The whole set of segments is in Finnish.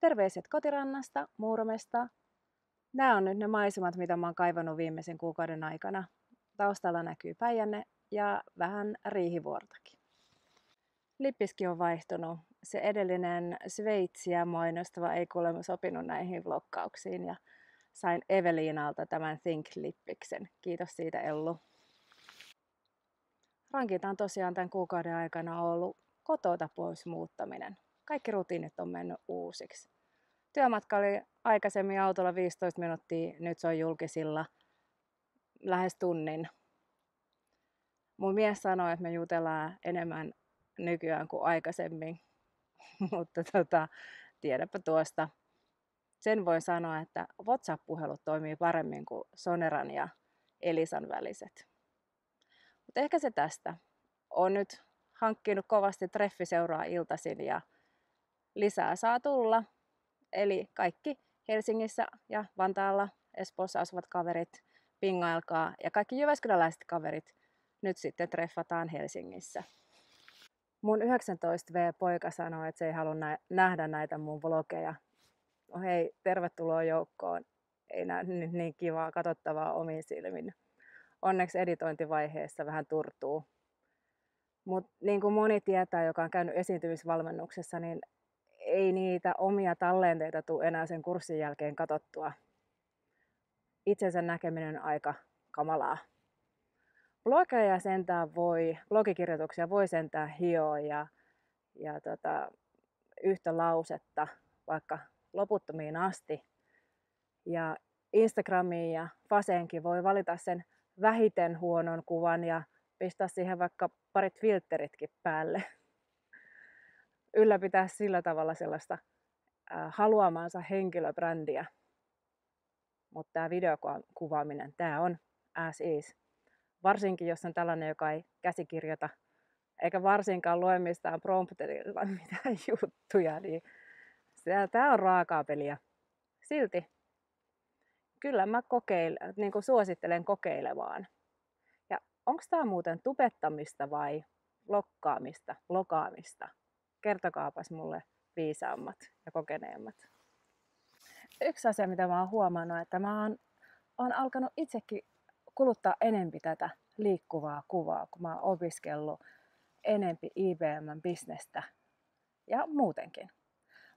Terveiset kotirannasta, Muuromesta. Nämä on nyt ne maisemat, mitä mä oon kaivannut viimeisen kuukauden aikana. Taustalla näkyy Päijänne ja vähän Riihivuortakin. Lippiskin on vaihtunut. Se edellinen Sveitsiä mainostava ei kuulemma sopinut näihin vloggauksiin ja sain Eveliinalta tämän Think-lippiksen. Kiitos siitä, Ellu. Rankinta on tosiaan tämän kuukauden aikana ollut kotota pois muuttaminen. Kaikki rutiinit on mennyt uusiksi. Työmatka oli aikaisemmin autolla 15 minuuttia, nyt se on julkisilla lähes tunnin. Mun mies sanoi, että me jutellaan enemmän nykyään kuin aikaisemmin, mutta tiedäpä tuosta. Sen voin sanoa, että WhatsApp-puhelut toimii paremmin kuin Soneran ja Elisan väliset. Mutta ehkä se tästä. Olen nyt hankkinut kovasti treffiseuraa iltaisin ja lisää saa tulla. Eli kaikki Helsingissä ja Vantaalla, Espoossa asuvat kaverit, pingailkaa ja kaikki jyväskyläläiset kaverit nyt sitten treffataan Helsingissä. Mun 19V-poika sanoi, että se ei halua nähdä näitä mun vlogeja. No hei, tervetuloa joukkoon. Ei näy nyt niin kivaa katsottavaa omiin silmin. Onneksi editointivaiheessa vähän turtuu. Mutta niin kuin moni tietää, joka on käynyt esiintymisvalmennuksessa, niin ei niitä omia tallenteita tule enää sen kurssin jälkeen katsottua. Itsensä näkeminen on aika kamalaa. Blogikirjoituksia voi sentään hioa ja yhtä lausetta vaikka loputtomiin asti. Ja Instagramiin ja Faseenkin voi valita sen vähiten huonon kuvan ja pistää siihen vaikka parit filteritkin päälle. Ylläpitää sillä tavalla sellaista haluamansa henkilöbrändiä. Mutta tämä videokuvaaminen, tämä on as is. Varsinkin jos on tällainen, joka ei käsikirjoita, eikä varsinkaan lue mistään prompterilla mitään juttuja, niin tämä on raakaa peliä. Silti kyllä mä suosittelen kokeilemaan. Ja onko tämä muuten tubettamista vai vloggaamista? Kertokaapas mulle viisaammat ja kokeneemmat. Yksi asia, mitä mä oon huomannut, että mä oon alkanut itsekin kuluttaa enempi tätä liikkuvaa kuvaa, kun mä oon opiskellut enempi IBM-bisnestä ja muutenkin.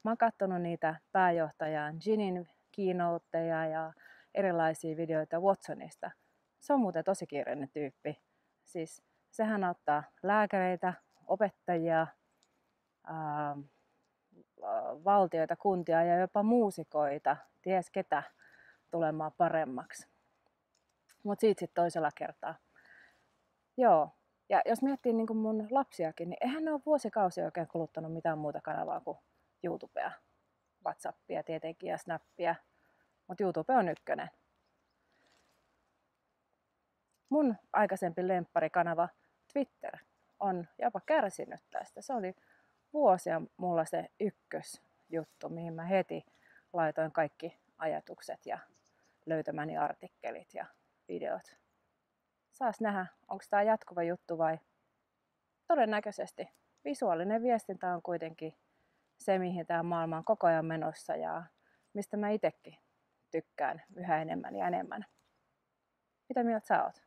Mä oon katsonut niitä pääjohtajan Ginin keynoteja ja erilaisia videoita Watsonista. Se on muuten tosi kiireinen tyyppi. Siis sehän auttaa lääkäreitä, opettajia, valtioita, kuntia ja jopa muusikoita, ties ketä, tulemaan paremmaksi. Mutta siitä sitten toisella kertaa. Joo, ja jos miettii niin kuin mun lapsiakin, niin eihän ne ole vuosikausia oikein kuluttanut mitään muuta kanavaa kuin YouTubea, WhatsAppia tietenkin ja Snappia, mutta YouTube on ykkönen. Mun aikaisempi lempparikanava Twitter on jopa kärsinyt tästä. Se oli vuosia mulla se ykkösjuttu, mihin mä heti laitoin kaikki ajatukset ja löytämäni artikkelit ja videot. Saas nähdä, onko tämä jatkuva juttu vai todennäköisesti. Visuaalinen viestintä on kuitenkin se, mihin tämä maailma on koko ajan menossa ja mistä mä itsekin tykkään yhä enemmän ja enemmän. Mitä mieltä sä oot?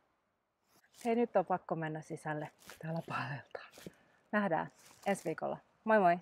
Hei, nyt on pakko mennä sisälle, kun täällä paeltaan. Nähdään ensi viikolla. Moi moi!